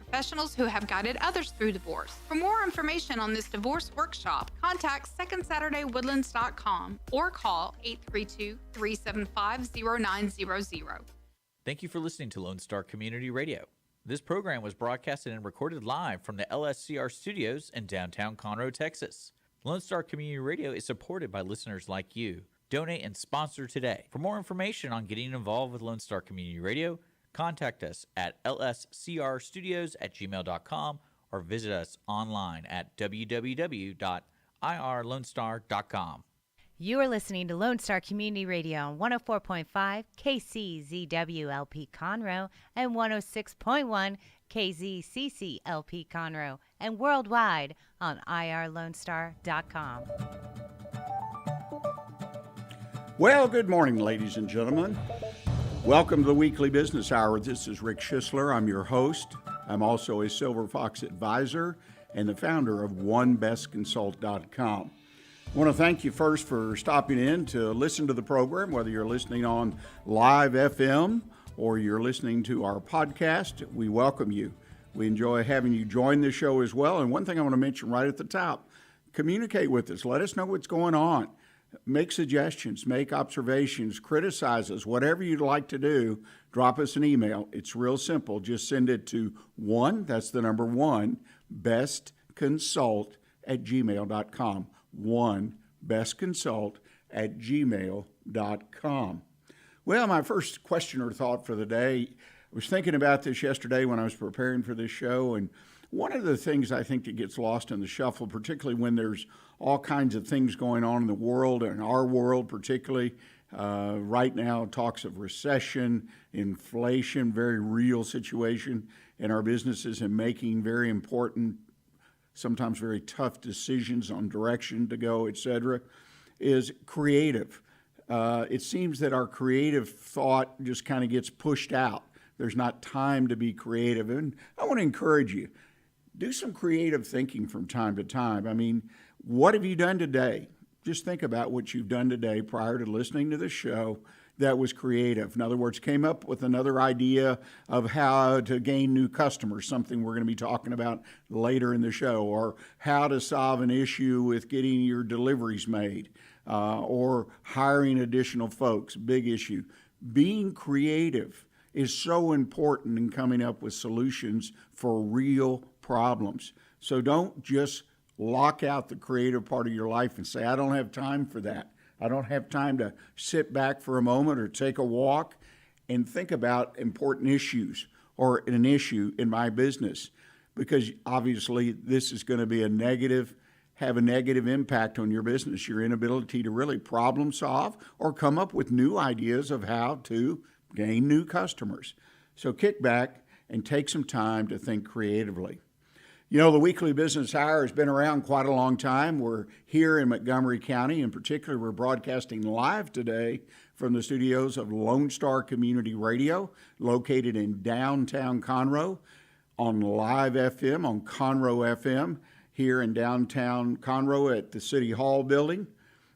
professionals who have guided others through divorce. For more information on this divorce workshop, contact SecondSaturdayWoodlands.com or call 832-375-0900. Thank you for listening to Lone Star Community Radio. This program was broadcasted and recorded live from the LSCR studios in downtown Conroe, Texas. Lone Star Community Radio is supported by listeners like you. Donate and sponsor today. For more information on getting involved with Lone Star Community Radio, contact us at lscrstudios@gmail.com or visit us online at www.irlonestar.com. You are listening to Lone Star Community Radio on 104.5 KCZWLP Conroe and 106.1 KZCCLP Conroe and worldwide on irlonestar.com. Well, good morning, ladies and gentlemen. Welcome to the Weekly Business Hour. This is Rick Schisler. I'm your host. I'm also a Silver Fox advisor and the founder of OneBestConsult.com. I want to thank you first for stopping in to listen to the program, whether you're listening on live FM or you're listening to our podcast. We welcome you. We enjoy having you join the show as well. And one thing I want to mention right at the top, communicate with us. Let us know what's going on. Make suggestions, make observations, criticize us, whatever you'd like to do, drop us an email. It's real simple. Just send it to that's the number 1, bestconsult@gmail.com. bestconsult@gmail.com. Well, my first question or thought for the day, I was thinking about this yesterday when I was preparing for this show, and one of the things I think that gets lost in the shuffle, particularly when there's all kinds of things going on in the world, and our world particularly, right now, talks of recession, inflation, very real situation in our businesses and making very important, sometimes very tough decisions on direction to go, etc., is creative. It seems that our creative thought just kind of gets pushed out. There's not time to be creative. And I want to encourage you, do some creative thinking from time to time. I mean, what have you done today? Just think about what you've done today prior to listening to the show that was creative. In other words, came up with another idea of how to gain new customers, something we're going to be talking about later in the show, or how to solve an issue with getting your deliveries made, or hiring additional folks, big issue. Being creative is so important in coming up with solutions for real problems. So don't just lock out the creative part of your life and say, I don't have time for that. I don't have time to sit back for a moment or take a walk and think about important issues or an issue in my business, because obviously this is going to be have a negative impact on your business, your inability to really problem solve or come up with new ideas of how to gain new customers. So kick back and take some time to think creatively. You know, the Weekly Business Hour has been around quite a long time. We're here in Montgomery County. In particular, we're broadcasting live today from the studios of Lone Star Community Radio, located in downtown Conroe, on Live FM, on Conroe FM, here in downtown Conroe at the City Hall building.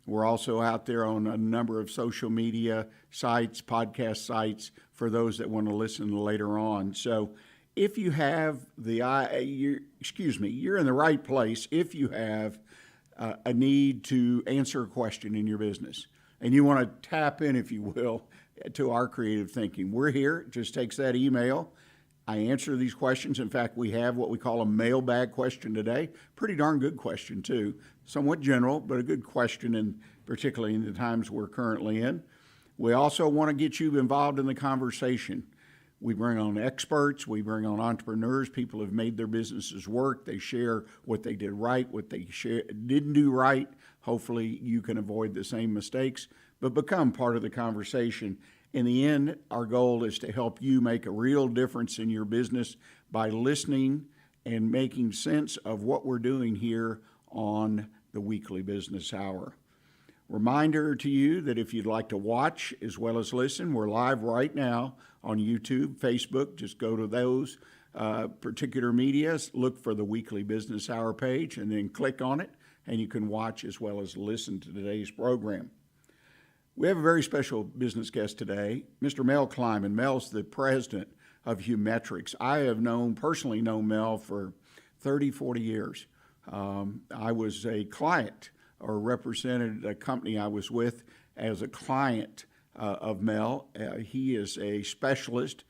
We're also out there on a number of social media sites, podcast sites, for those that want to listen later on. So if you have you're in the right place if you have a need to answer a question in your business and you want to tap in, if you will, to our creative thinking. We're here. It just takes that email. I answer these questions. In fact, we have what we call a mailbag question today. Pretty darn good question, too. Somewhat general, but a good question, and particularly in the times we're currently in. We also want to get you involved in the conversation. We bring on experts, we bring on entrepreneurs, people who have made their businesses work. They share what they did right, what they didn't do right. Hopefully you can avoid the same mistakes, but become part of the conversation. In the end, our goal is to help you make a real difference in your business by listening and making sense of what we're doing here on the Weekly Business Hour. Reminder to you that if you'd like to watch as well as listen, we're live right now on YouTube, Facebook. Just go to those particular medias, look for the Weekly Business Hour page, and then click on it, and you can watch as well as listen to today's program. We have a very special business guest today, Mr. Mel Kleiman. Mel's the president of Humetrics. I have personally known Mel for 30, 40 years. I was a client or represented a company I was with as a client of Mel. He is a specialist,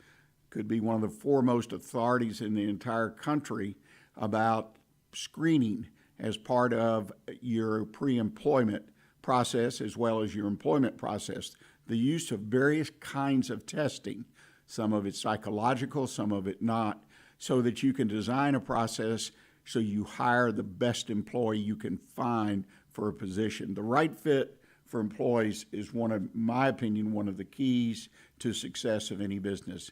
could be one of the foremost authorities in the entire country about screening as part of your pre-employment process as well as your employment process. The use of various kinds of testing, some of it psychological, some of it not, so that you can design a process so you hire the best employee you can find for a position. The right fit for employees is my opinion, one of the keys to success of any business.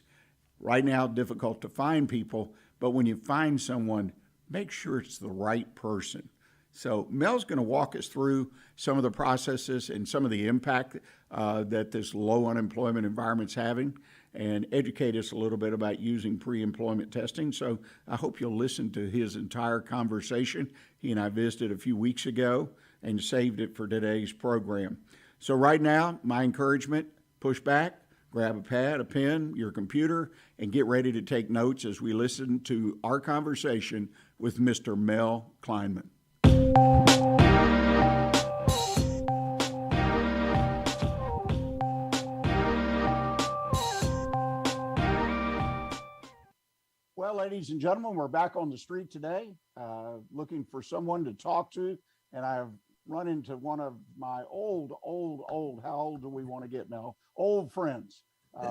Right now, difficult to find people, but when you find someone, make sure it's the right person. So Mel's going to walk us through some of the processes and some of the impact that this low unemployment environment's having, and educate us a little bit about using pre-employment testing. So I hope you'll listen to his entire conversation. He and I visited a few weeks ago and saved it for today's program. So right now, my encouragement, push back, grab a pad, a pen, your computer, and get ready to take notes as we listen to our conversation with Mr. Mel Kleiman. Well, ladies and gentlemen, we're back on the street today, looking for someone to talk to, and I've run into one of my old, how old do we want to get, Mel? Old friends,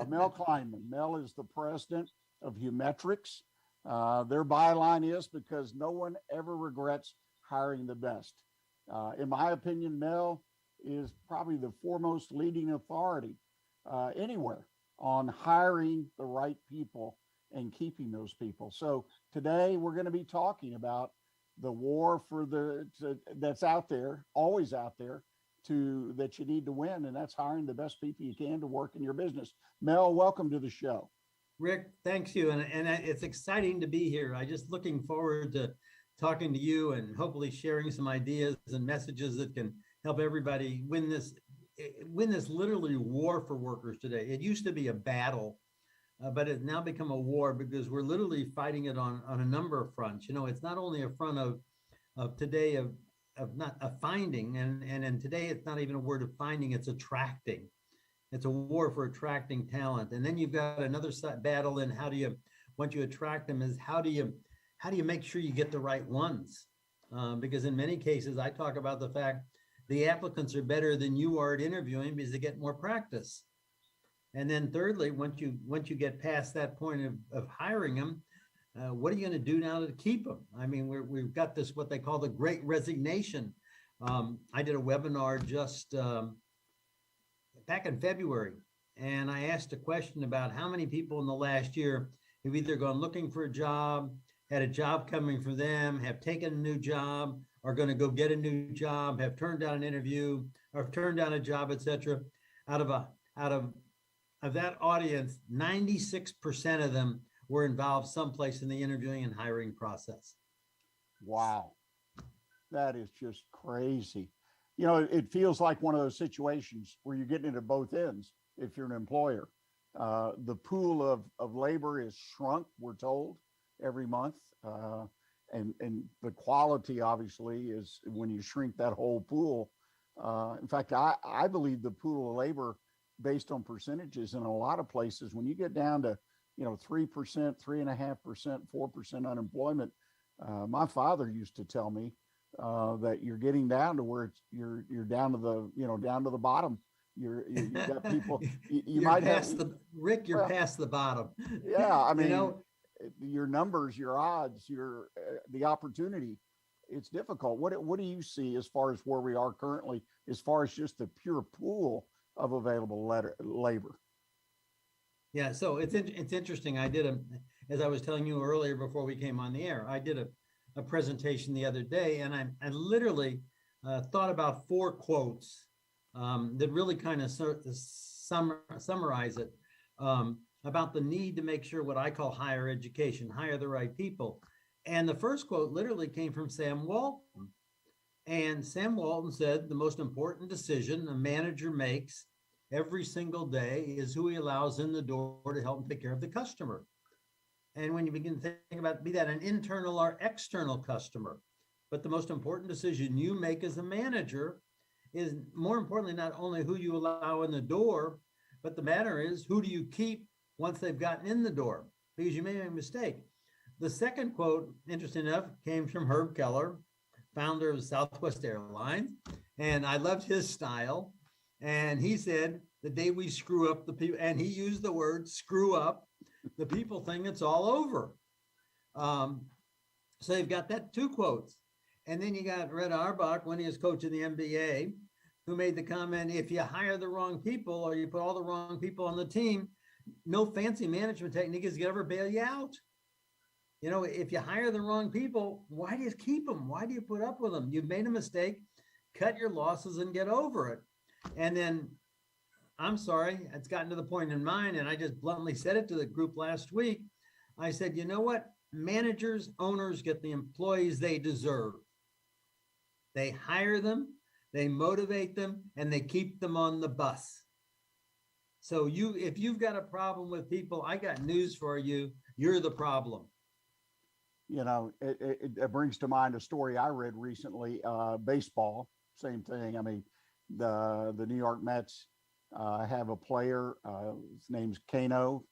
Mel Kleiman. Mel is the president of Humetrics. Their byline is because no one ever regrets hiring the best. In my opinion, Mel is probably the foremost leading authority anywhere on hiring the right people and keeping those people. So today we're going to be talking about the war that's out there, always out there, that you need to win, and that's hiring the best people you can to work in your business. Mel, welcome to the show. Rick, thanks you, and it's exciting to be here. I just looking forward to talking to you and hopefully sharing some ideas and messages that can help everybody win this literally war for workers today. It used to be a battle. But it's now become a war because we're literally fighting it on a number of fronts. You know, it's not only a front of today of not a finding, and today it's not even a word of finding, it's attracting. It's a war for attracting talent. And then you've got another battle in once you attract them, is how do you make sure you get the right ones? Because in many cases, I talk about the fact the applicants are better than you are at interviewing because they get more practice. And then thirdly, once you get past that point of hiring them, what are you going to do now to keep them? I mean, we've got this, what they call the Great Resignation. I did a webinar just back in February, and I asked a question about how many people in the last year have either gone looking for a job, had a job coming for them, have taken a new job, are going to go get a new job, have turned down an interview, or have turned down a job, etc. Out of that audience, 96% of them were involved someplace in the interviewing and hiring process. Wow. That is just crazy. You know, it feels like one of those situations where you're getting it at both ends if you're an employer. The pool of labor is shrunk, we're told, every month. And the quality, obviously, is when you shrink that whole pool. In fact, I believe the pool of labor based on percentages in a lot of places, when you get down to 3%, 3.5%, 4% unemployment, my father used to tell me that you're getting down to where you're down to the bottom. You got people. You might have Rick. You're past the bottom. Yeah, I mean, your numbers, your odds, the opportunity. It's difficult. What do you see as far as where we are currently, as far as just the pure pool of available labor? Yeah, so it's interesting. I did as I was telling you earlier before we came on the air, I did a presentation the other day, and I literally thought about 4 quotes that really kind of summarize it about the need to make sure what I call higher education, hire the right people. And the first quote literally came from Sam Walton. And Sam Walton said, the most important decision a manager makes every single day is who he allows in the door to help him take care of the customer. And when you begin to think about, be that an internal or external customer, but the most important decision you make as a manager is, more importantly, not only who you allow in the door, but the matter is, who do you keep once they've gotten in the door? Because you made a mistake. The second quote, interesting enough, came from Herb Keller, founder of Southwest Airlines. And I loved his style. And he said, the day we screw up the people, and he used the word screw up the people thing, it's all over. So you've got that, two quotes. And then you got Red Auerbach when he was coaching the NBA, who made the comment, if you hire the wrong people or you put all the wrong people on the team, no fancy management technique is going to ever bail you out. You know, if you hire the wrong people, why do you keep them? Why do you put up with them? You've made a mistake, cut your losses and get over it. And then, I'm sorry, it's gotten to the point in mine, and I just bluntly said it to the group last week. I said, you know what? Managers, owners get the employees they deserve. They hire them, they motivate them, and they keep them on the bus. So if you've got a problem with people, I got news for you. You're the problem. You know, it brings to mind a story I read recently, baseball, same thing. I mean, the New York Mets have a player, his name's Kano,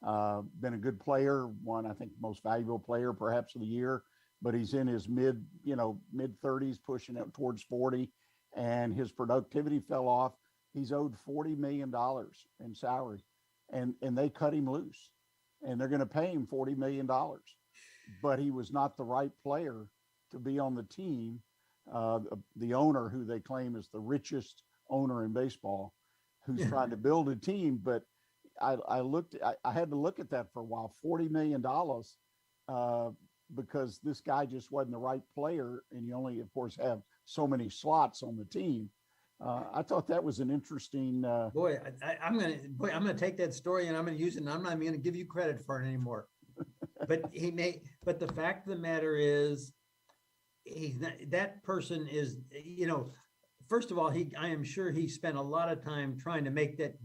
been a good player, won, I think, most valuable player perhaps of the year, but he's in his mid 30s, pushing up towards 40, and his productivity fell off. He's owed $40 million in salary, and they cut him loose, and they're going to pay him $40 million. But he was not the right player to be on the team. The owner, who they claim is the richest owner in baseball, who's trying to build a team. But I had to look at that for a while, $40 million, because this guy just wasn't the right player. And you only, of course, have so many slots on the team. I thought that was an interesting. I'm gonna take that story and I'm gonna use it, and I'm not even gonna give you credit for it anymore. But the fact of the matter is, that person is, first of all, I am sure he spent a lot of time trying to make that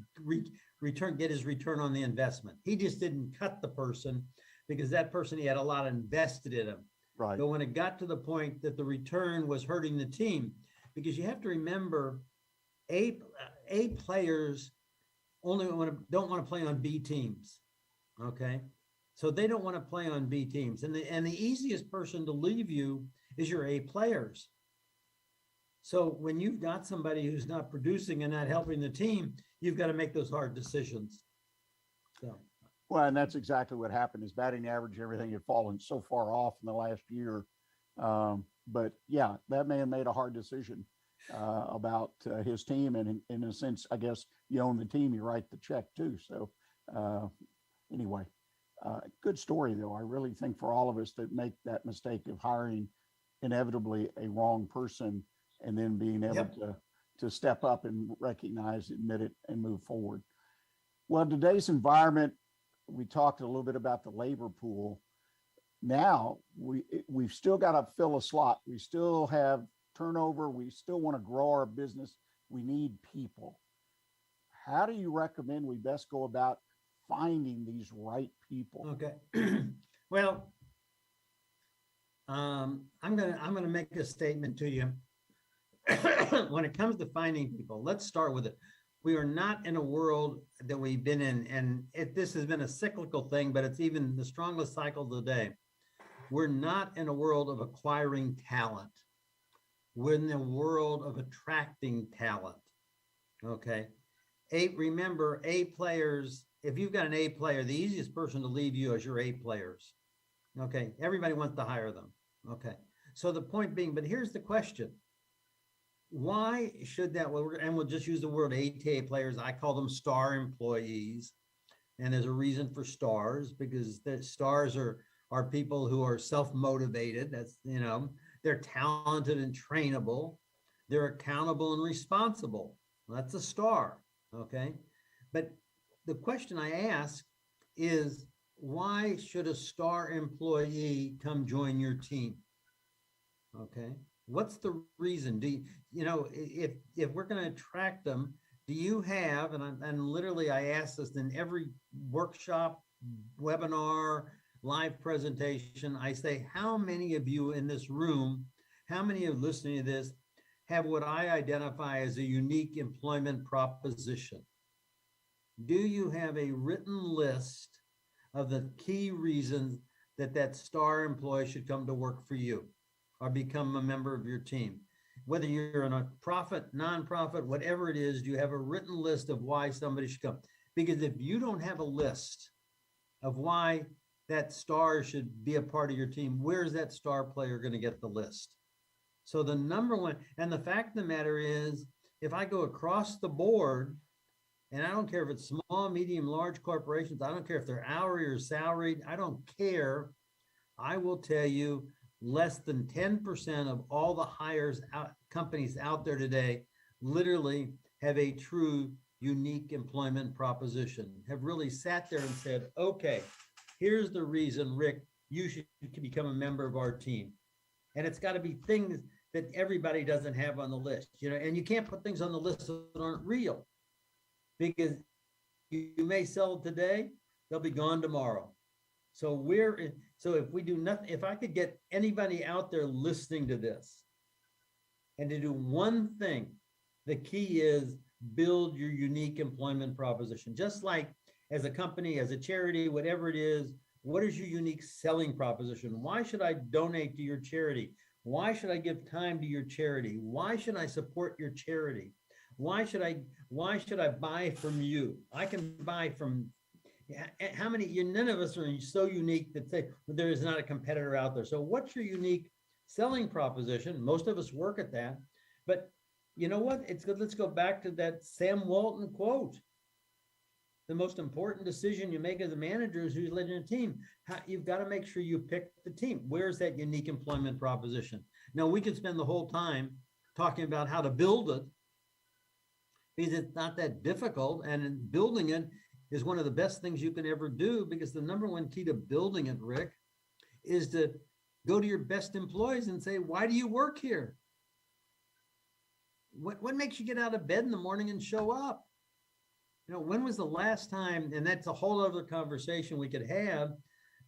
get his return on the investment. He just didn't cut the person because that person, he had a lot invested in him. Right. But when it got to the point that the return was hurting the team, because you have to remember, A players only don't want to play on B teams. Okay. So they don't want to play on B teams. And the easiest person to leave you is your A players. So when you've got somebody who's not producing and not helping the team, you've got to make those hard decisions. So. Well, and that's exactly what happened. His batting average, everything had fallen so far off in the last year. But yeah, that man made a hard decision about his team. And in a sense, I guess you own the team, you write the check too. So anyway. Good story, though. I really think for all of us that make that mistake of hiring inevitably a wrong person and then being able to step up and recognize, admit it, and move forward. Well, today's environment, we talked a little bit about the labor pool. Now we've still got to fill a slot. We still have turnover. We still want to grow our business. We need people. How do you recommend we best go about finding these right people? Okay. Well, I'm gonna make a statement to you. When it comes to finding people, let's start with it. We are not in a world that we've been in, and this has been a cyclical thing, but it's even the strongest cycle today. We're not in a world of acquiring talent. We're in the world of attracting talent. Okay. Remember, A players, if you've got an A player, the easiest person to leave you is your A players. Okay. Everybody wants to hire them. Okay. So the point being, but here's the question. Why should that, and we'll just use the word ATA players. I call them star employees. And there's a reason for stars, because the stars are people who are self-motivated. That's, they're talented and trainable. They're accountable and responsible. That's a star. Okay. But the question I ask is, why should a star employee come join your team? Okay. What's the reason? If we're going to attract them, do you have, and literally I ask this in every workshop, webinar, live presentation, I say, how many of you in this room, how many of listening to this have what I identify as a unique employment proposition? Do you have a written list of the key reasons that that star employee should come to work for you or become a member of your team? Whether you're in a profit, nonprofit, whatever it is, do you have a written list of why somebody should come? Because if you don't have a list of why that star should be a part of your team, where's that star player going to get the list? So the number one, and the fact of the matter is, if I go across the board, and I don't care if it's small, medium, large corporations, I don't care if they're hourly or salaried, I don't care. I will tell you, less than 10% of all the companies out there today literally have a true unique employment proposition, have really sat there and said, okay, here's the reason, Rick, you should become a member of our team. And it's got to be things that everybody doesn't have on the list, and you can't put things on the list that aren't real, because you may sell it today, they'll be gone tomorrow. So if we do nothing, if I could get anybody out there listening to this and to do one thing, the key is build your unique employment proposition. Just like as a company, as a charity, whatever it is, what is your unique selling proposition? Why should I donate to your charity? Why should I give time to your charity? Why should I support your charity? Why should I buy from you? I can buy from, how many, none of us are so unique that there is not a competitor out there. So what's your unique selling proposition? Most of us work at that, but you know what? It's good. Let's go back to that Sam Walton quote. The most important decision you make as a manager is who's leading a team. You've got to make sure you pick the team. Where's that unique employment proposition? Now, we could spend the whole time talking about how to build it, because it's not that difficult. And in building it is one of the best things you can ever do, because the number one key to building it, Rick, is to go to your best employees and say, why do you work here? What makes you get out of bed in the morning and show up? When was the last time, and that's a whole other conversation we could have,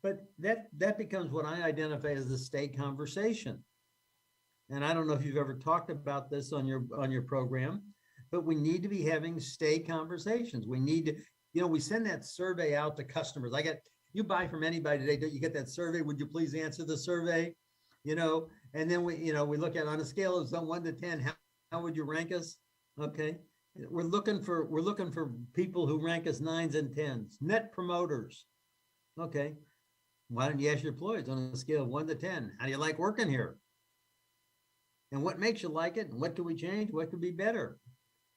but that becomes what I identify as the stay conversation. And I don't know if you've ever talked about this on your program, but we need to be having stay conversations. We need to, we send that survey out to customers. You buy from anybody today, you get that survey. Would you please answer the survey? And then we look at, on a scale of 1 to 10, how would you rank us? Okay. We're looking for people who rank us 9s and 10s, net promoters. Okay. Why don't you ask your employees on a scale of 1 to 10? How do you like working here? And what makes you like it? And what can we change? What could be better?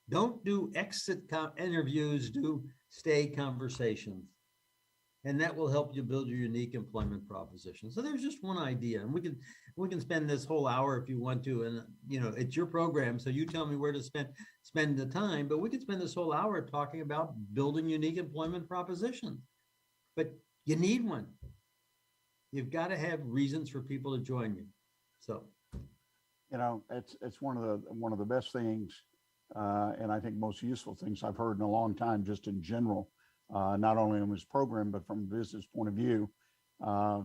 Don't do exit interviews, do stay conversations. And that will help you build your unique employment proposition. So there's just one idea, and we can spend this whole hour if you want to, and it's your program, so you tell me where to spend the time, but we could spend this whole hour talking about building unique employment propositions. But you need one. You've got to have reasons for people to join you. So it's one of the best things, and I think most useful things I've heard in a long time, just in general. Not only in this program, but from a business point of view,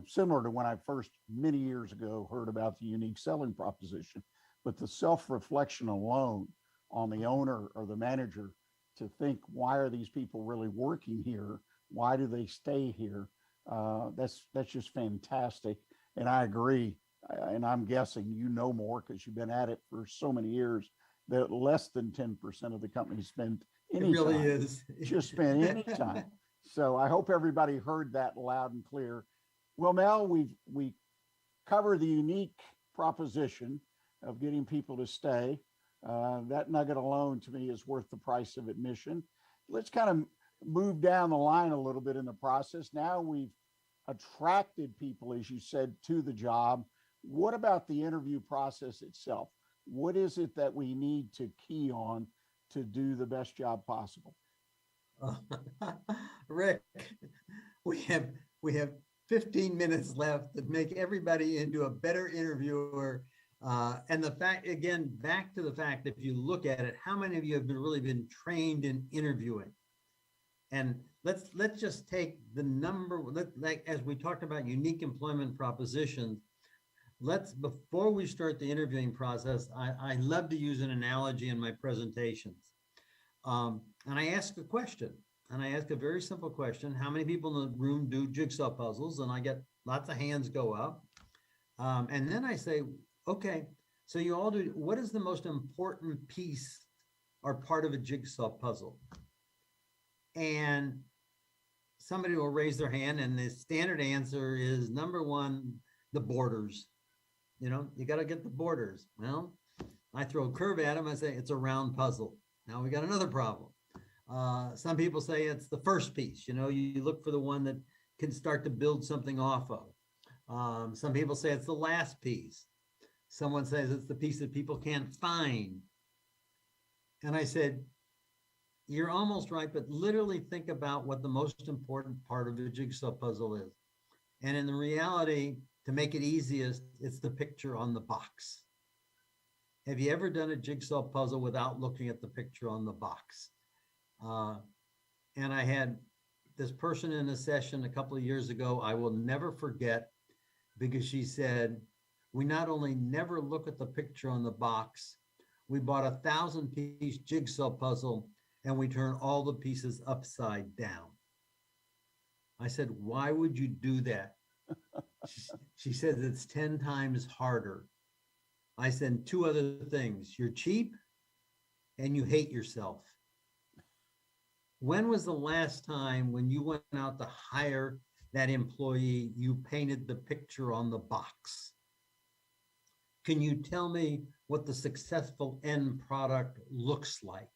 similar to when I first, many years ago, heard about the unique selling proposition. But the self-reflection alone on the owner or the manager to think, why are these people really working here? Why do they stay here? That's just fantastic. And I agree. And I'm guessing more because you've been at it for so many years, that less than 10% of the companies spend any time. It really is. Just spend any time. So I hope everybody heard that loud and clear. Well, Mel, we cover the unique proposition of getting people to stay. That nugget alone to me is worth the price of admission. Let's kind of move down the line a little bit in the process. Now we've attracted people, as you said, to the job. What about the interview process itself? What is it that we need to key on to do the best job possible? Rick, we have 15 minutes left to make everybody into a better interviewer. And the fact, again, back to the fact, if you look at it, how many of you have really been trained in interviewing? And let's just take the number, like as we talked about unique employment propositions, before we start the interviewing process, I love to use an analogy in my presentations. And I ask a question, and I ask a very simple question. How many people in the room do jigsaw puzzles? And I get lots of hands go up. And then I say, okay, so you all do, what is the most important piece or part of a jigsaw puzzle? And somebody will raise their hand, and the standard answer is number one, the borders. You got to get the borders. Well, I throw a curve at them. I say it's a round puzzle. Now we got another problem. Some people say it's the first piece. You look for the one that can start to build something off of. Some people say it's the last piece. Someone says it's the piece that people can't find. And I said, you're almost right, but literally think about what the most important part of the jigsaw puzzle is. And in the reality, to make it easiest, it's the picture on the box. Have you ever done a jigsaw puzzle without looking at the picture on the box? And I had this person in a session a couple of years ago, I will never forget, because she said, we not only never look at the picture on the box, we bought a 1,000-piece jigsaw puzzle and we turn all the pieces upside down. I said, why would you do that? She said, it's 10 times harder. I said, two other things. You're cheap and you hate yourself. When was the last time when you went out to hire that employee, you painted the picture on the box? Can you tell me what the successful end product looks like?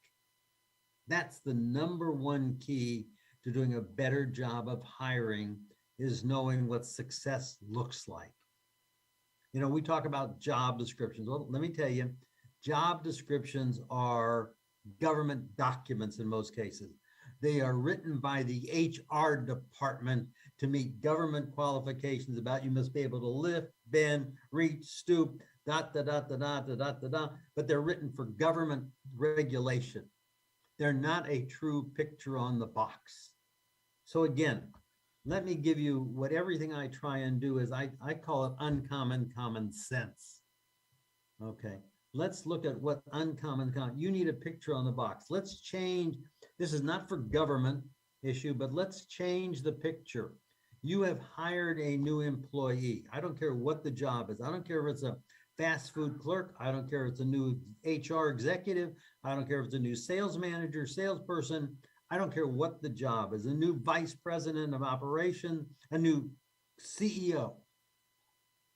That's the number one key to doing a better job of hiring, is knowing what success looks like. We talk about job descriptions. Well, let me tell you, job descriptions are government documents in most cases. They are written by the HR department to meet government qualifications about you must be able to lift, bend, reach, stoop, but they're written for government regulation. They're not a true picture on the box. So again, let me give you what everything I try and do is I call it uncommon common sense. Okay, let's look at what you need a picture on the box. Let's change, this is not for government issue, but let's change the picture. You have hired a new employee. I don't care what the job is. I don't care if it's a fast food clerk. I don't care if it's a new HR executive. I don't care if it's a new sales manager, salesperson. I don't care what the job is, a new vice president of operation, a new CEO.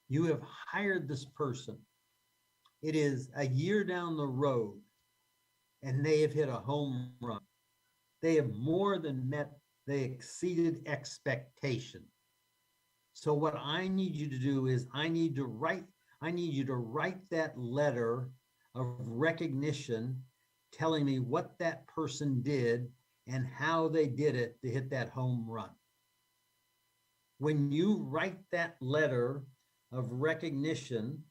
You have hired this person. It is a year down the road and they have hit a home run. They have more than met, they exceeded expectation. So what I need you to do is I need you to write that letter of recognition telling me what that person did and how they did it to hit that home run. When you write that letter of recognition,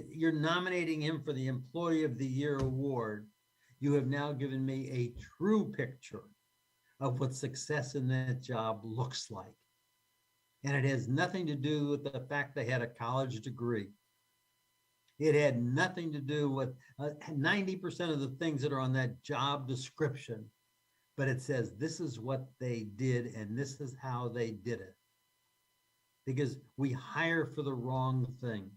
you're nominating him for the Employee of the Year award, you have now given me a true picture of what success in that job looks like. And it has nothing to do with the fact they had a college degree. It had nothing to do with 90% of the things that are on that job description. But it says, this is what they did and this is how they did it. Because we hire for the wrong thing.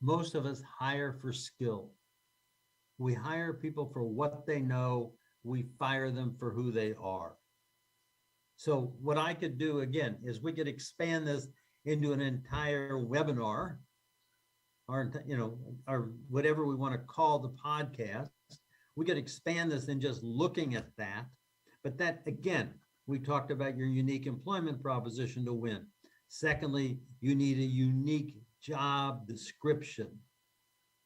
Most of us hire for skill. We hire people for what they know. We fire them for who they are. So what I could do, again, is we could expand this into an entire webinar, or whatever we want to call the podcast. We could expand this in just looking at that. But that, again, we talked about your unique employment proposition to win. Secondly, you need a unique job description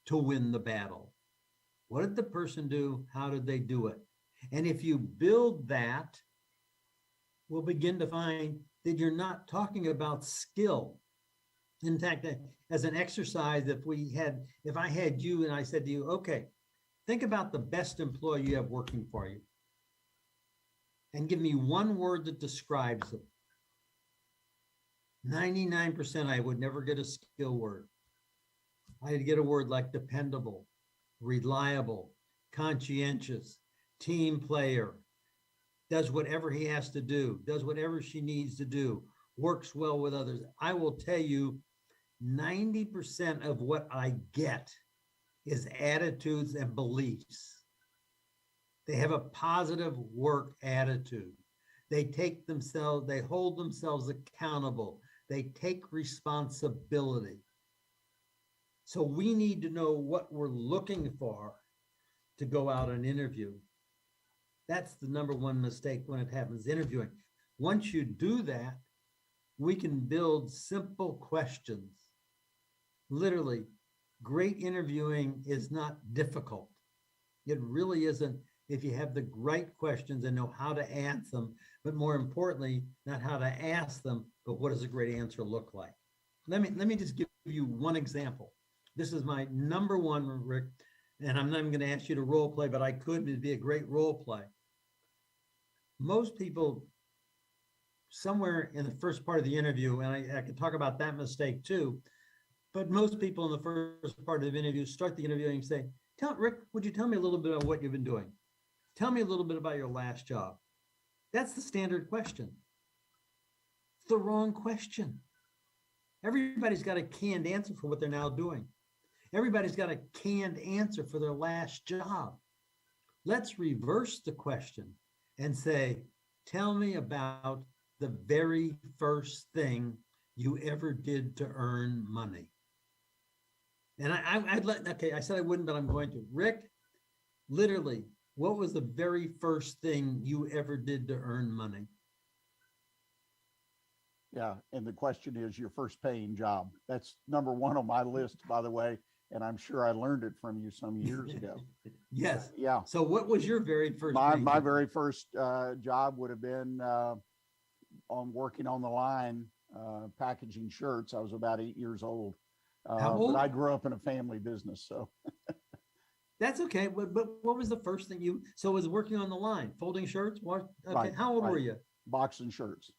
to win the battle. What did the person do? How did they do it? And if you build that, we'll begin to find that you're not talking about skill. In fact, as an exercise, if I had you and I said to you, okay, think about the best employee you have working for you. and give me one word that describes them. 99% I would never get a skill word. I'd get a word like dependable, reliable, conscientious, team player, does whatever he has to do, does whatever she needs to do, works well with others. I will tell you 90% of what I get is attitudes and beliefs. They have a positive work attitude. They hold themselves accountable. They take responsibility. So we need to know what we're looking for to go out and interview. That's the number one mistake when it happens, interviewing. Once you do that, we can build simple questions. Literally, great interviewing is not difficult. It really isn't if you have the right questions and know how to ask them, but more importantly, not how to ask them, but what does a great answer look like? Let me just give you one example. This is my number one, Rick, and I'm not even going to ask you to role play, but I could. It'd be a great role play. Most people, somewhere in the first part of the interview, and I could talk about that mistake too, but most people in the first part of the interview start the interview and say, Rick, would you tell me a little bit about what you've been doing? Tell me a little bit about your last job. That's the standard question. It's the wrong question. Everybody's got a canned answer for what they're now doing. Everybody's got a canned answer for their last job. Let's reverse the question and say, tell me about the very first thing you ever did to earn money. And I said I wouldn't, but I'm going to. Rick, literally, what was the very first thing you ever did to earn money? Yeah, and the question is your first paying job. That's number one on my list, by the way, and I'm sure I learned it from you some years ago. Yes. Yeah. So what was your very first? My very first job would have been on working on the line, packaging shirts. I was about 8 years old. How old? But I grew up in a family business, so. That's okay. But what was the first thing so it was working on the line, folding shirts? What? Okay. Right, How old were you? Boxing shirts.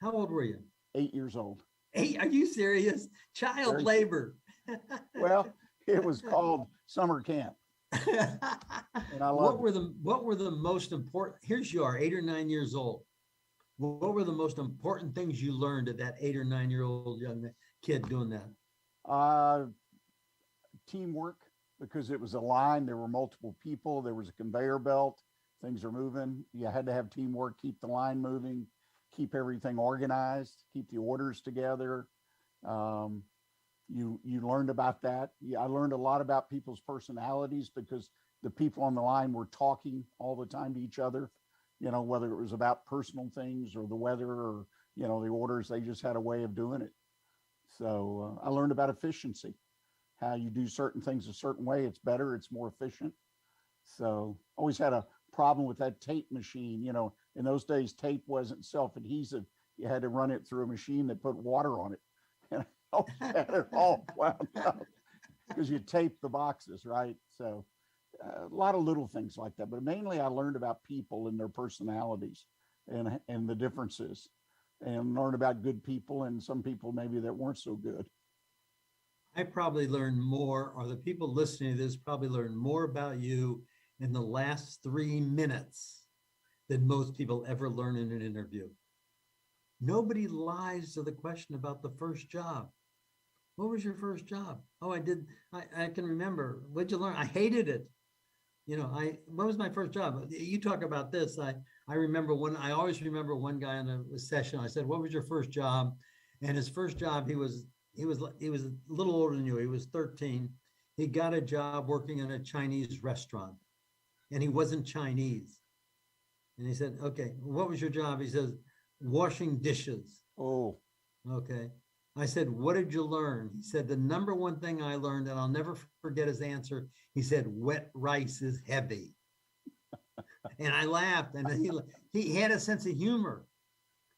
How old were you? 8 years old. 8? Are you serious? Child Very labor. Well, it was called summer camp. And I loved what were the most important? Here's you are, 8 or 9 years old. What were the most important things you learned at that 8 or 9 year old young kid doing that? Teamwork, because it was a line. There were multiple people. There was a conveyor belt. Things are moving. You had to have teamwork, keep the line moving, keep everything organized, keep the orders together. You learned about that. Yeah, I learned a lot about people's personalities because the people on the line were talking all the time to each other, whether it was about personal things or the weather or, the orders. They just had a way of doing it. So I learned about efficiency, how you do certain things a certain way. It's better, it's more efficient. So always had a problem with that tape machine. In those days, tape wasn't self-adhesive. You had to run it through a machine that put water on it. And I always had it all wound up because you tape the boxes, right? So a lot of little things like that. But mainly I learned about people and their personalities and the differences, and learned about good people and some people maybe that weren't so good. I probably learned more, or the people listening to this probably learned more about you in the last 3 minutes than most people ever learn in an interview. Nobody lies to the question about the first job. What was your first job? Oh, I can remember. What'd you learn? I hated it. What was my first job? You talk about this. I always remember one guy in a session. I said, what was your first job? And his first job, he was a little older than you. He was 13. He got a job working in a Chinese restaurant, and he wasn't Chinese. And he said, okay, what was your job? He says, washing dishes. Oh, okay. I said, what did you learn? He said, the number one thing I learned, and I'll never forget his answer. He said, wet rice is heavy. And I laughed, and he had a sense of humor.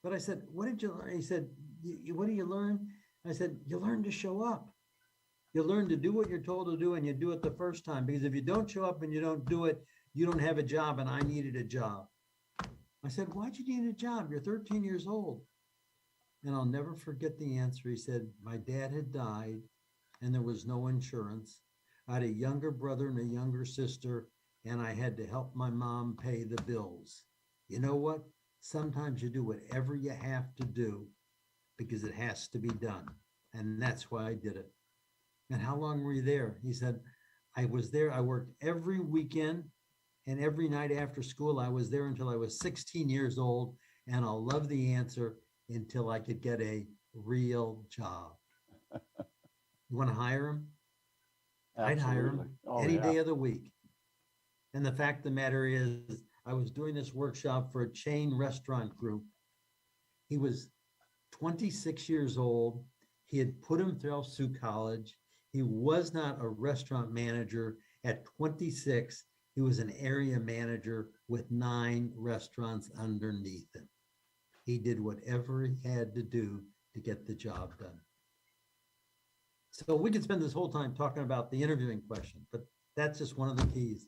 But I said, what did you learn? He said, what do you learn? I said, you learn to show up. You learn to do what you're told to do, and you do it the first time. Because if you don't show up and you don't do it, you don't have a job, and I needed a job. I said, why'd you need a job? You're 13 years old. And I'll never forget the answer. He said, my dad had died and there was no insurance. I had a younger brother and a younger sister, and I had to help my mom pay the bills. You know what? Sometimes you do whatever you have to do because it has to be done. And that's why I did it. And how long were you there? He said, I was there. I worked every weekend and every night after school. I was there until I was 16 years old. And I'll love the answer until I could get a real job. You want to hire him? I'd hire him any day of the week. And the fact of the matter is, I was doing this workshop for a chain restaurant group. He was 26 years old. He had put himself through college. He was not a restaurant manager. At 26, he was an area manager with 9 restaurants underneath him. He did whatever he had to do to get the job done. So we could spend this whole time talking about the interviewing question, but that's just one of the keys.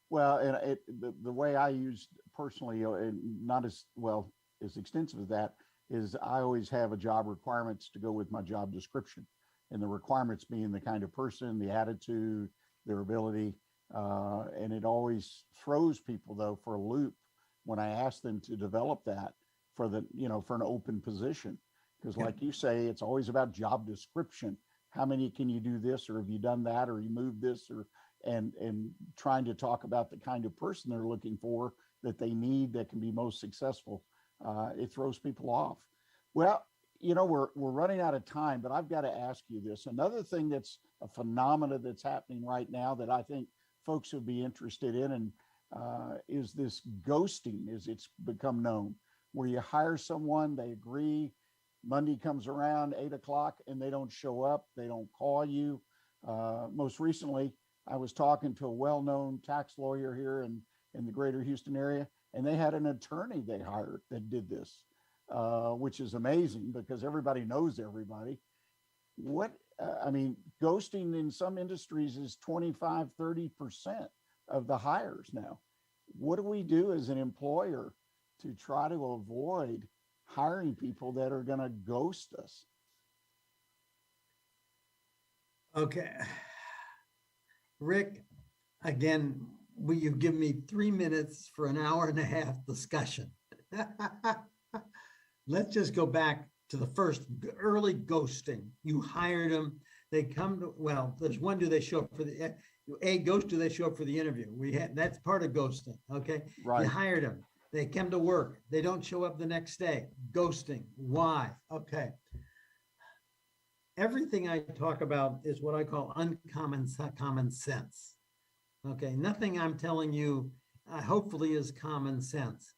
Well, and the way I use personally, and not as well as extensive as that, is I always have a job requirements to go with my job description, and the requirements being the kind of person, the attitude, their ability, and it always throws people though for a loop when I ask them to develop that for the, for an open position. Because like you say, it's always about job description. How many can you do this, or have you done that, or you moved this, or and trying to talk about the kind of person they're looking for that they need that can be most successful. It throws people off. Well, we're running out of time, but I've got to ask you this. Another thing that's a phenomena that's happening right now that I think folks would be interested in, and is this ghosting, as it's become known, where you hire someone, they agree, Monday comes around 8:00 and they don't show up, they don't call you. Most recently, I was talking to a well-known tax lawyer here in the greater Houston area, and they had an attorney they hired that did this, which is amazing because everybody knows everybody. Ghosting in some industries is 25, 30% of the hires now. What do we do as an employer to try to avoid hiring people that are going to ghost us? Okay. Rick, again, will you give me 3 minutes for an hour and a half discussion? Let's just go back to the first early ghosting. You hired them. They come to, well, there's one, do they show up for the, ghost, do they show up for the interview? That's part of ghosting, okay? Right. You hired them. They come to work. They don't show up the next day. Ghosting. Why? Okay. Everything I talk about is what I call uncommon common sense. Okay. Nothing I'm telling you, hopefully, is common sense.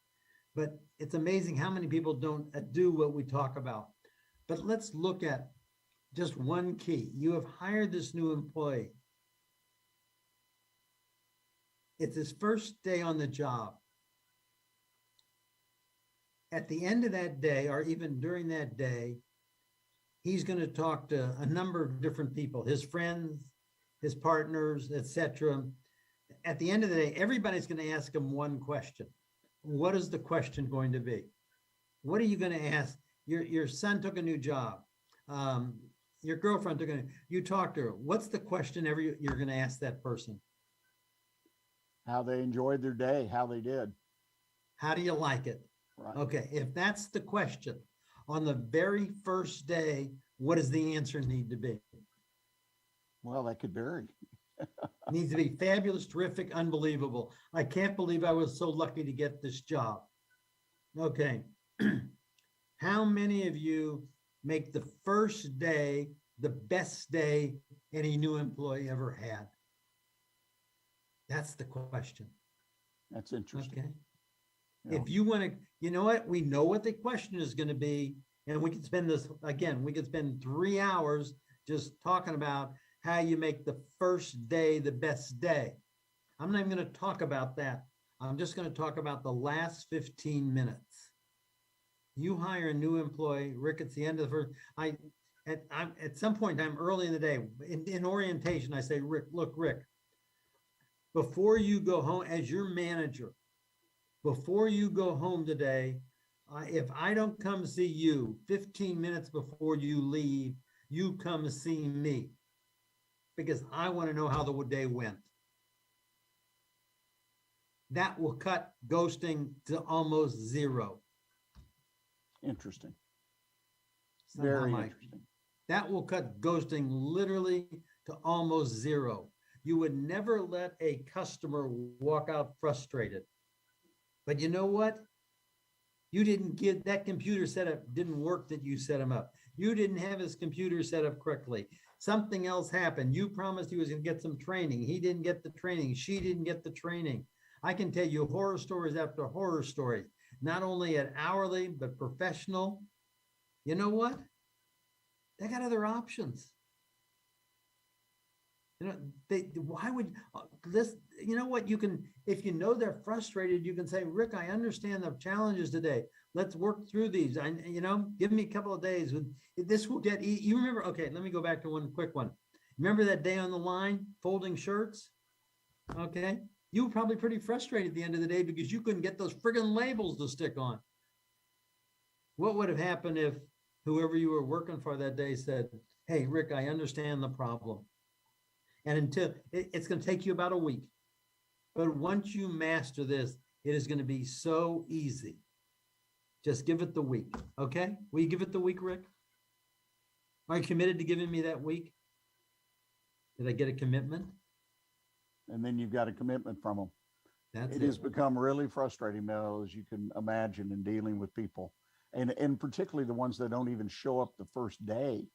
But it's amazing how many people don't do what we talk about. But let's look at just one key. You have hired this new employee. It's his first day on the job. At the end of that day, or even during that day, he's going to talk to a number of different people, his friends, his partners, etc. At the end of the day, everybody's going to ask him one question. What is the question going to be? What are you going to ask? Your son took a new job. Your girlfriend took you talked to her. What's the question you're going to ask that person? How they enjoyed their day, how they did. How do you like it? Right. Okay, if that's the question, on the very first day, what does the answer need to be? Well, that could vary. It needs to be fabulous, terrific, unbelievable. I can't believe I was so lucky to get this job. Okay. How many of you make the first day the best day any new employee ever had? That's the question. That's interesting. Okay. Yeah. If you want to, you know what? We know what the question is going to be. And we could spend we could spend 3 hours just talking about how you make the first day the best day. I'm not even going to talk about that. I'm just going to talk about the last 15 minutes. You hire a new employee, Rick, it's the end of the first, at some point in time early in the day, in orientation, I say, Rick, before you go home as your manager, before you go home today, if I don't come see you 15 minutes before you leave, you come see me, because I want to know how the day went. That will cut ghosting to almost zero. Interesting. Somehow Very interesting. That will cut ghosting literally to almost zero. You would never let a customer walk out frustrated. But you know what? You didn't get that computer setup, didn't work that you set him up. You didn't have his computer set up correctly. Something else happened. You promised he was going to get some training. He didn't get the training. She didn't get the training. I can tell you horror stories after horror stories, not only at hourly, but professional. You know what? They got other options. You know, why would this, you know what, you can, if you know they're frustrated, you can say, Rick, I understand the challenges today. Let's work through these. Give me a couple of days. This will get, you remember, okay, let me go back to one quick one. Remember that day on the line, folding shirts? Okay. You were probably pretty frustrated at the end of the day because you couldn't get those friggin' labels to stick on. What would have happened if whoever you were working for that day said, hey, Rick, I understand the problem. And until it's going to take you about a week. But once you master this, it is going to be so easy. Just give it the week. Okay? Will you give it the week, Rick? Are you committed to giving me that week? Did I get a commitment? And then you've got a commitment from them. That's it has become really frustrating, Mel, as you can imagine, in dealing with people. And particularly the ones that don't even show up the first day.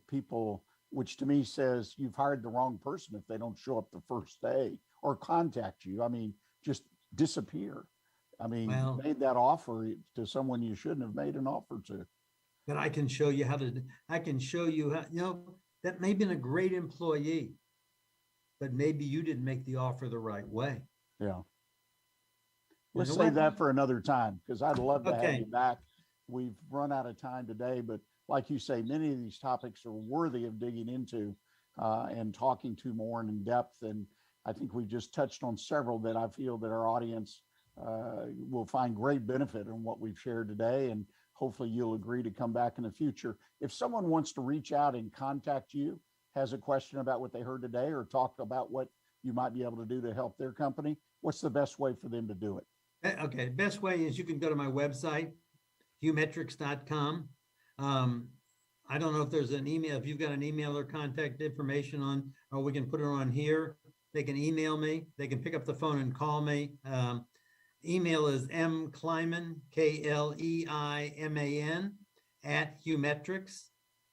People, which to me says you've hired the wrong person if they don't show up the first day or contact you. I mean, just disappear. I mean, you made that offer to someone you shouldn't have made an offer to. But I can show you how, that may have been a great employee, but maybe you didn't make the offer the right way. Yeah. Let's save that for another time, because I'd love to have you back. We've run out of time today, but like you say, many of these topics are worthy of digging into and talking to more and in depth. And I think we just touched on several that I feel that our audience will find great benefit in what we've shared today. And hopefully you'll agree to come back in the future. If someone wants to reach out and contact you, has a question about what they heard today or talk about what you might be able to do to help their company, what's the best way for them to do it? Okay, best way is you can go to my website, Humetrics.com. I don't know if there's an email, if you've got an email or contact information on, or we can put it on here. They can email me. They can pick up the phone and call me. Email is mkleiman, Kleiman, at Humetrics,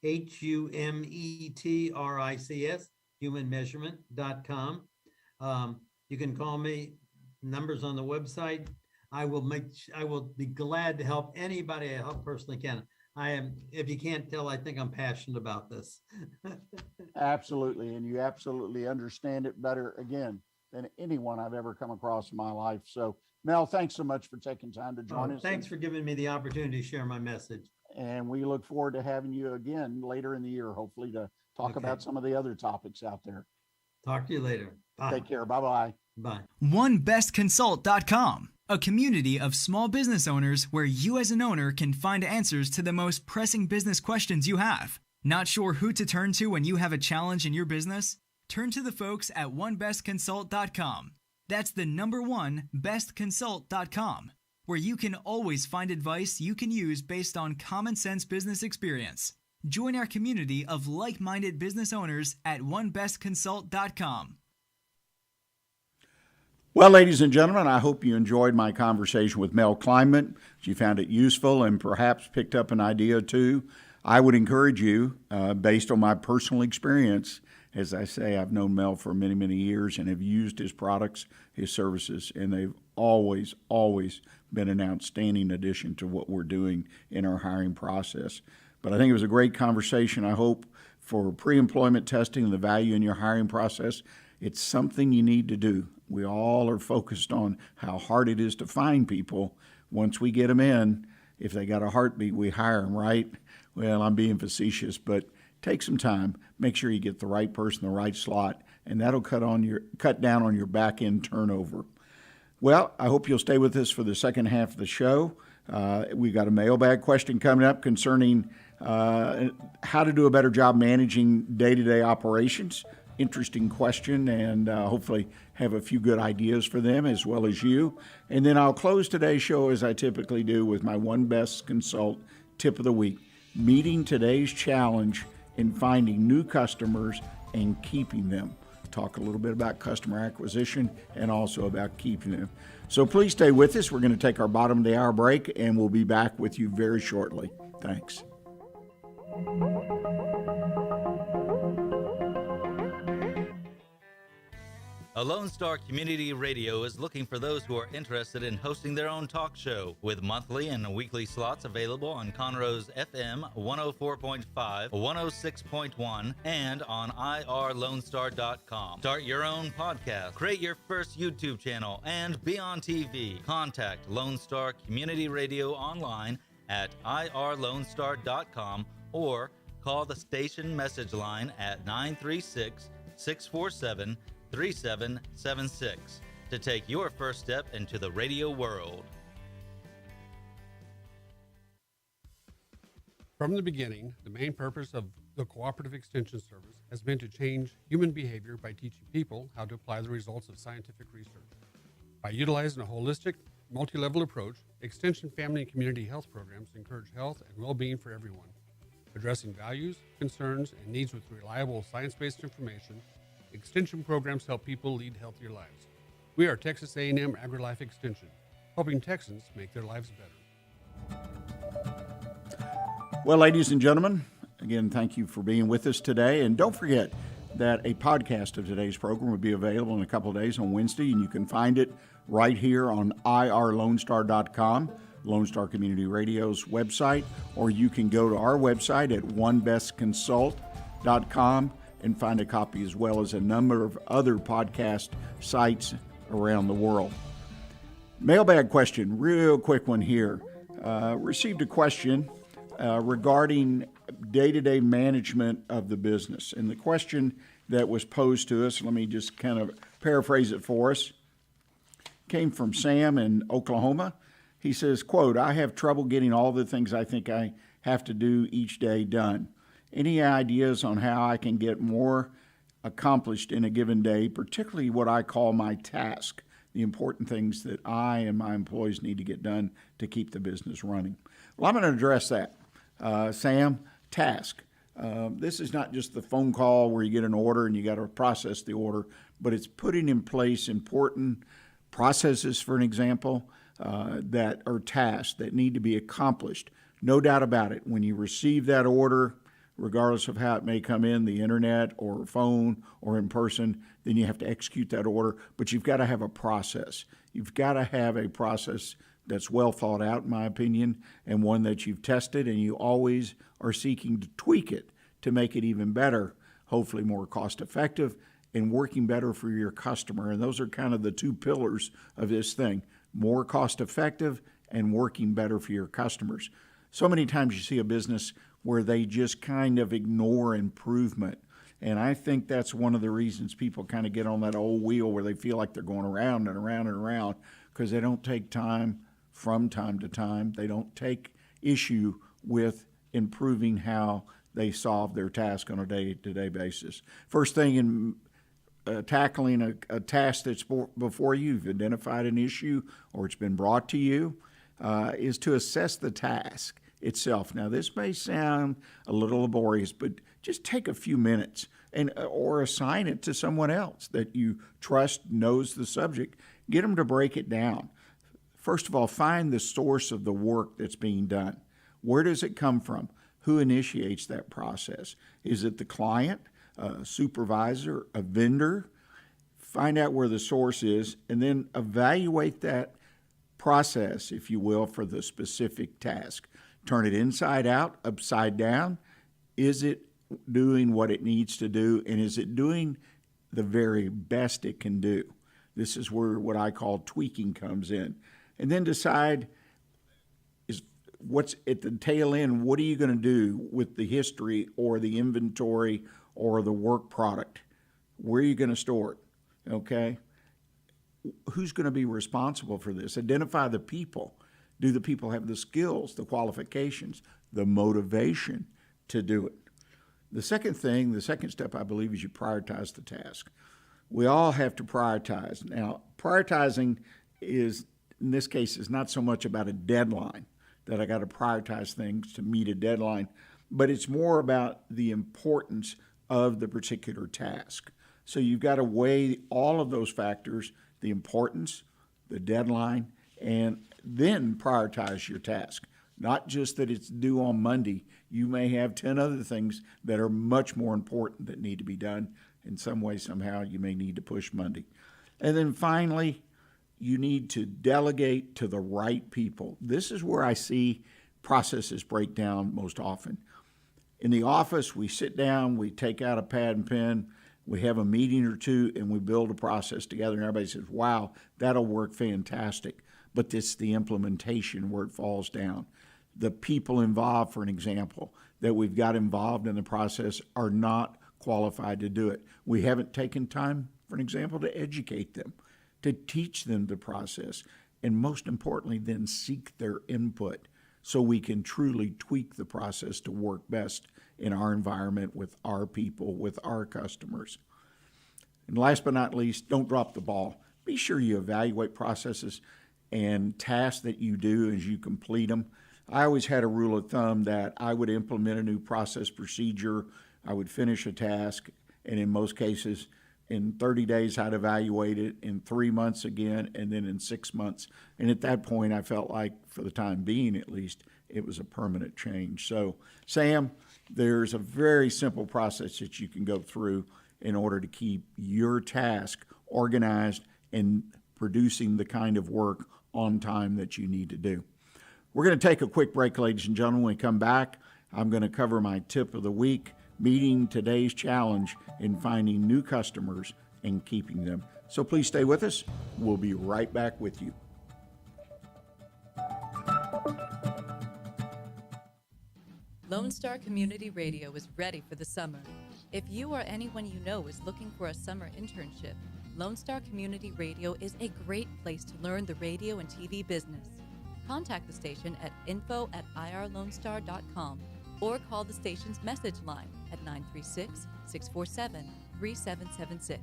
Humetrics, humanmeasurement.com. You can call me, numbers on the website. I will be glad to help anybody I personally can. If you can't tell, I think I'm passionate about this. Absolutely. And you absolutely understand it better, again, than anyone I've ever come across in my life. So Mel, thanks so much for taking time to join us. Thanks for giving me the opportunity to share my message. And we look forward to having you again later in the year, hopefully, to talk about some of the other topics out there. Talk to you later. Bye. Take care. Bye-bye. Bye. OneBestConsult.com, a community of small business owners where you as an owner can find answers to the most pressing business questions you have. Not sure who to turn to when you have a challenge in your business? Turn to the folks at OneBestConsult.com. That's the number one, bestconsult.com, where you can always find advice you can use based on common sense business experience. Join our community of like-minded business owners at OneBestConsult.com. Well, ladies and gentlemen, I hope you enjoyed my conversation with Mel Kleiman. You found it useful and perhaps picked up an idea or two. I would encourage you, based on my personal experience, as I say, I've known Mel for many, many years and have used his products, his services, and they've always, always been an outstanding addition to what we're doing in our hiring process. But I think it was a great conversation. I hope for pre-employment testing and the value in your hiring process, it's something you need to do. We all are focused on how hard it is to find people. Once we get them in, if they got a heartbeat, we hire them, right? Well, I'm being facetious, but take some time. Make sure you get the right person, the right slot, and that'll cut down on your back-end turnover. Well, I hope you'll stay with us for the second half of the show. We've got a mailbag question coming up concerning how to do a better job managing day-to-day operations. Interesting question, and hopefully have a few good ideas for them as well as you. And then I'll close today's show as I typically do with my One Best Consult tip of the week, meeting today's challenge in finding new customers and keeping them. Talk a little bit about customer acquisition and also about keeping them. So please stay with us. We're going to take our bottom of the hour break, and we'll be back with you very shortly. Thanks. A Lone Star Community Radio is looking for those who are interested in hosting their own talk show, with monthly and weekly slots available on Conroe's FM 104.5, 106.1, and on irlonestar.com. Start your own podcast, create your first YouTube channel, and be on TV. Contact Lone Star Community Radio online at irlonestar.com or call the station message line at 936-647-3776 to take your first step into the radio world. From the beginning, the main purpose of the Cooperative Extension Service has been to change human behavior by teaching people how to apply the results of scientific research. By utilizing a holistic, multi-level approach, Extension family and community health programs encourage health and well-being for everyone, addressing values, concerns, and needs with reliable science-based information. Extension programs help people lead healthier lives. We are Texas A&M AgriLife Extension, helping Texans make their lives better. Well, ladies and gentlemen, again, thank you for being with us today. And don't forget that a podcast of today's program will be available in a couple of days on Wednesday, and you can find it right here on irlonestar.com, Lone Star Community Radio's website, or you can go to our website at onebestconsult.com and find a copy, as well as a number of other podcast sites around the world. Mailbag question, real quick one here. Received a question regarding day-to-day management of the business. And the question that was posed to us, let me just kind of paraphrase it for us, came from Sam in Oklahoma. He says, quote, "I have trouble getting all the things I think I have to do each day done. Any ideas on how I can get more accomplished in a given day, particularly what I call my task, the important things that I and my employees need to get done to keep the business running?" Well, I'm going to address that. Sam, task. This is not just the phone call where you get an order and you got to process the order, but it's putting in place important processes, for an example, that are tasks that need to be accomplished. No doubt about it. When you receive that order, regardless of how it may come in, the internet or phone or in person, then you have to execute that order. But you've got to have a process. You've got to have a process that's well thought out, in my opinion, and one that you've tested, and you always are seeking to tweak it to make it even better, hopefully more cost effective and working better for your customer. And those are kind of the two pillars of this thing: more cost effective and working better for your customers. So many times you see a business where they just kind of ignore improvement. And I think that's one of the reasons people kind of get on that old wheel where they feel like they're going around and around and around, because they don't take time from time to time. They don't take issue with improving how they solve their task on a day-to-day basis. First thing in tackling a task that's before you, you've identified an issue or it's been brought to you, is to assess the task itself. Now, this may sound a little laborious, but just take a few minutes or assign it to someone else that you trust, knows the subject. Get them to break it down. First of all, find the source of the work that's being done. Where does it come from? Who initiates that process? Is it the client, a supervisor, a vendor? Find out where the source is, and then evaluate that process, if you will, for the specific task. Turn it inside out, upside down. Is it doing what it needs to do, and is it doing the very best it can do? This is where what I call tweaking comes in. And then decide is what's at the tail end, what are you going to do with the history or the inventory or the work product? Where are you going to store it? Okay? who's going to be responsible for this? Identify the people. Do the people have the skills, the qualifications, the motivation to do it? The second step, I believe, is you prioritize the task. We all have to prioritize. Now, prioritizing is, in this case, is not so much about a deadline, that I got to prioritize things to meet a deadline, but it's more about the importance of the particular task. So you've got to weigh all of those factors, the importance, the deadline, and then prioritize your task. Not just that it's due on Monday. You may have 10 other things that are much more important that need to be done. In some way, somehow, you may need to push Monday. And then finally, you need to delegate to the right people. This is where I see processes break down most often. In the office, we sit down, we take out a pad and pen, we have a meeting or two, and we build a process together, and everybody says, wow, that'll work fantastic. But it's the implementation where it falls down. The people involved, for an example, that we've got involved in the process are not qualified to do it. We haven't taken time, for an example, to educate them, to teach them the process, and most importantly, then seek their input so we can truly tweak the process to work best in our environment with our people, with our customers. And last but not least, don't drop the ball. Be sure you evaluate processes and tasks that you do as you complete them. I always had a rule of thumb that I would implement a new process procedure, I would finish a task, and in most cases, in 30 days, I'd evaluate it, in 3 months again, and then in 6 months. And at that point, I felt like, for the time being at least, it was a permanent change. So, Sam, there's a very simple process that you can go through in order to keep your task organized and producing the kind of work on time that you need to do. We're going to take a quick break, ladies and gentlemen. When we come back, I'm going to cover my tip of the week, meeting today's challenge in finding new customers and keeping them. So please stay with us. We'll be right back with you. Lone Star Community Radio is ready for the summer. If you or anyone you know is looking for a summer internship, Lone Star Community Radio is a great place to learn the radio and TV business. Contact the station at info@irlonestar.com or call the station's message line at 936-647-3776.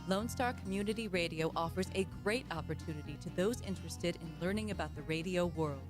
Lone Star Community Radio offers a great opportunity to those interested in learning about the radio world.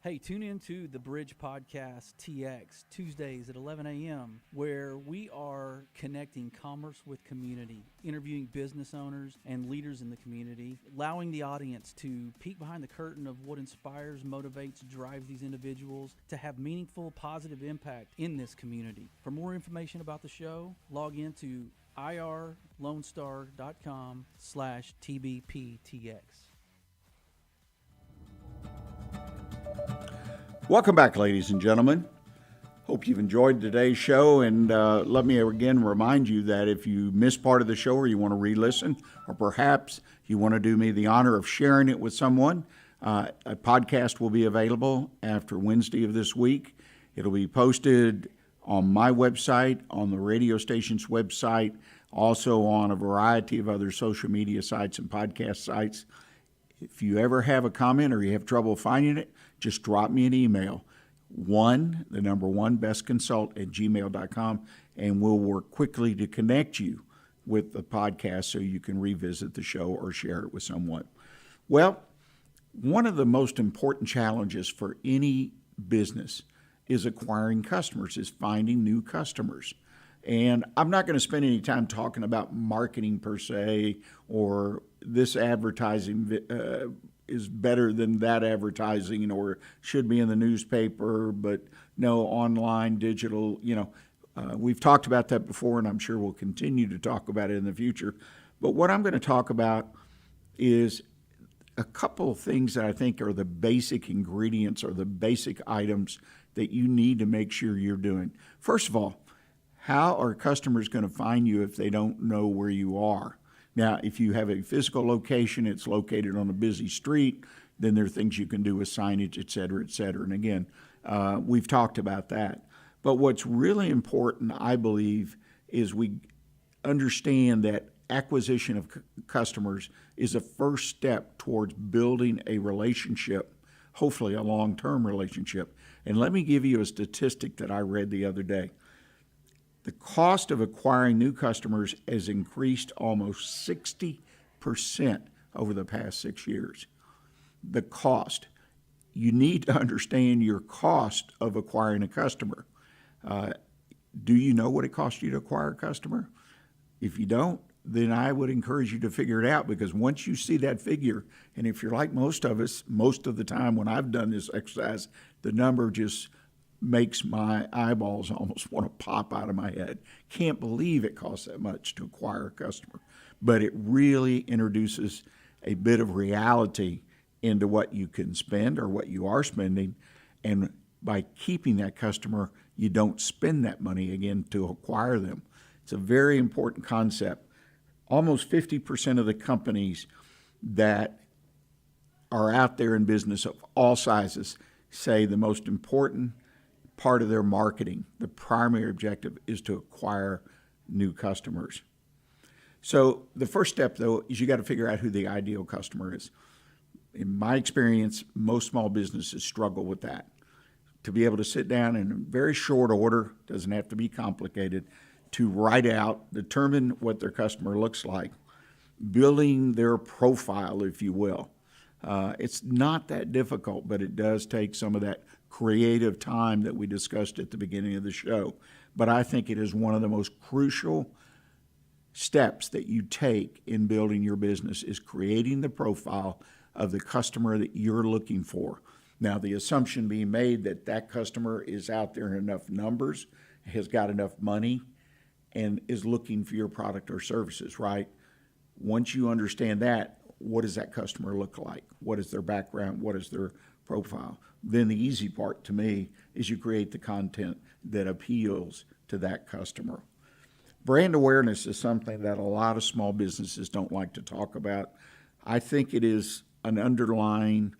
Hey, tune in to the Bridge Podcast TX Tuesdays at 11 a.m., where we are connecting commerce with community, interviewing business owners and leaders in the community, allowing the audience to peek behind the curtain of what inspires, motivates, drives these individuals to have meaningful, positive impact in this community. For more information about the show, log into irlonestar.com/TBPTX. Welcome back, ladies and gentlemen. Hope you've enjoyed today's show, and let me again remind you that if you missed part of the show or you want to re-listen, or perhaps you want to do me the honor of sharing it with someone, a podcast will be available after Wednesday of this week. It'll be posted on my website, on the radio station's website, also on a variety of other social media sites and podcast sites. If you ever have a comment or you have trouble finding it, just drop me an email, bestconsult@gmail.com, and we'll work quickly to connect you with the podcast so you can revisit the show or share it with someone. Well, one of the most important challenges for any business is acquiring customers, is finding new customers. And I'm not going to spend any time talking about marketing per se, or this advertising is better than that advertising, or should be in the newspaper, but no, online, digital, we've talked about that before, and I'm sure we'll continue to talk about it in the future. But what I'm going to talk about is a couple of things that I think are the basic ingredients or the basic items that you need to make sure you're doing. First of all, how are customers going to find you if they don't know where you are? Now, if you have a physical location, it's located on a busy street, then there are things you can do with signage, et cetera, et cetera. And again, we've talked about that. But what's really important, I believe, is we understand that acquisition of customers is a first step towards building a relationship, hopefully a long-term relationship. And let me give you a statistic that I read the other day. The cost of acquiring new customers has increased almost 60% over the past 6 years. The cost. You need to understand your cost of acquiring a customer. Do you know what it costs you to acquire a customer? If you don't, then I would encourage you to figure it out, because once you see that figure, and if you're like most of us, most of the time when I've done this exercise, the number just makes my eyeballs almost want to pop out of my head. Can't believe it costs that much to acquire a customer. But it really introduces a bit of reality into what you can spend or what you are spending. And by keeping that customer, you don't spend that money again to acquire them. It's a very important concept. Almost 50% of the companies that are out there in business of all sizes say the most important part of their marketing, the primary objective, is to acquire new customers. So the first step, though, is you got to figure out who the ideal customer is. In my experience, most small businesses struggle with that. To be able to sit down in very short order, doesn't have to be complicated, to write out, determine what their customer looks like, building their profile, if you will. It's not that difficult, but it does take some of that creative time that we discussed at the beginning of the show. But I think it is one of the most crucial steps that you take in building your business, is creating the profile of the customer that you're looking for. Now, the assumption being made that that customer is out there in enough numbers, has got enough money, and is looking for your product or services, right? Once you understand that, what does that customer look like? What is their background? What is their profile? Then the easy part to me is you create the content that appeals to that customer. Brand awareness is something that a lot of small businesses don't like to talk about. I think it is an underlying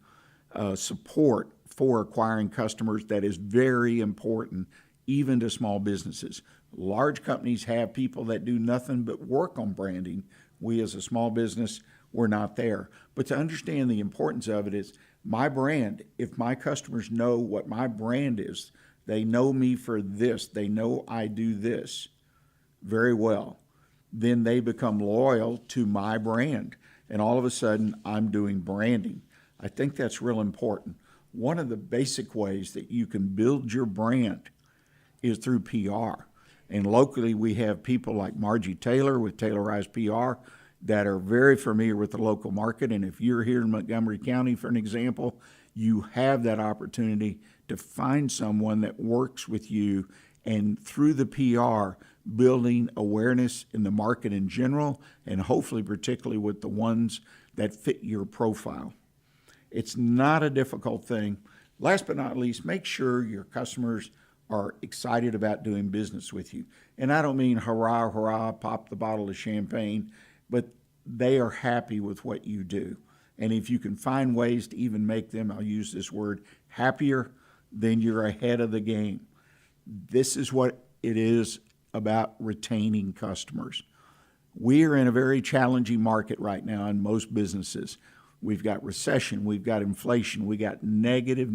support for acquiring customers that is very important, even to small businesses. Large companies have people that do nothing but work on branding. We as a small business, we're not there. But to understand the importance of it is my brand. If my customers know what my brand is, they know me for this, they know I do this very well, then they become loyal to my brand. And all of a sudden, I'm doing branding. I think that's real important. One of the basic ways that you can build your brand is through PR. And locally, we have people like Margie Taylor with Taylorized PR that are very familiar with the local market. And if you're here in Montgomery County, for an example, you have that opportunity to find someone that works with you, and through the PR, building awareness in the market in general, and hopefully particularly with the ones that fit your profile. It's not a difficult thing. Last but not least, make sure your customers are excited about doing business with you. And I don't mean hurrah, hurrah, pop the bottle of champagne, but they are happy with what you do. And if you can find ways to even make them, I'll use this word, happier, then you're ahead of the game. This is what it is about retaining customers. We are in a very challenging market right now in most businesses. We've got recession, we've got inflation, we got negative.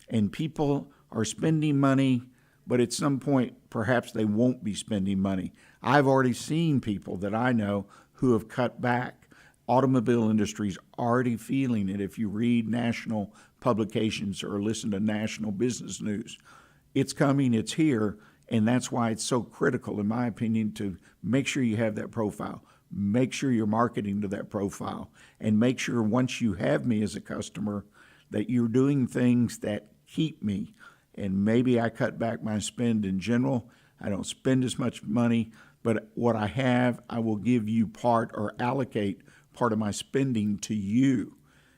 And people are spending money, but at some point, perhaps they won't be spending money. I've already seen people that I know who have cut back. Automobile industry's already feeling it if you read national publications or listen to national business news. It's coming, it's here, and that's why it's so critical, in my opinion, to make sure you have that profile. Make sure you're marketing to that profile, and make sure once you have me as a customer that you're doing things that keep me. And maybe I cut back my spend in general. I don't spend as much money, but what I have, I will give you part or allocate part of my spending to you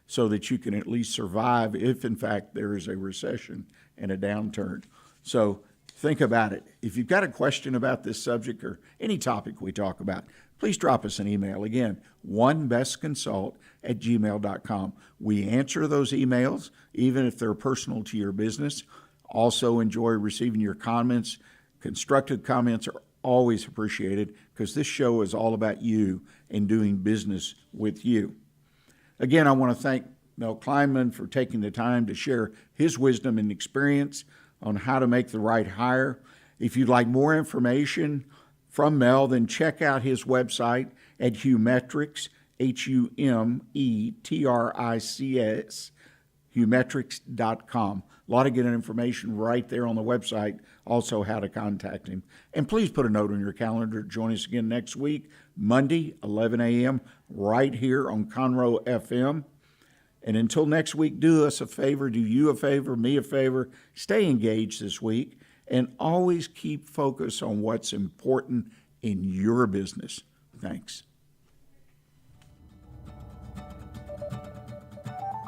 so that you can at least survive if, in fact, there is a recession and a downturn. So think about it. If you've got a question about this subject or any topic we talk about, please drop us an email. Again, onebestconsult@gmail.com. We answer those emails, even if they're personal to your business. Also enjoy receiving your comments. Constructive comments are always appreciated. because this show is all about you and doing business with you. Again, I want to thank Mel Kleiman for taking the time to share his wisdom and experience on how to make the right hire. If you'd like more information from Mel, then check out his website at Humetrics, Humetrics, Humetrics.com. A lot of good information right there on the website, also how to contact him. And please put a note on your calendar to join us again next week, Monday, 11 a.m., right here on Conroe FM. And until next week, do us a favor, do you a favor, me a favor, stay engaged this week, and always keep focus on what's important in your business. Thanks.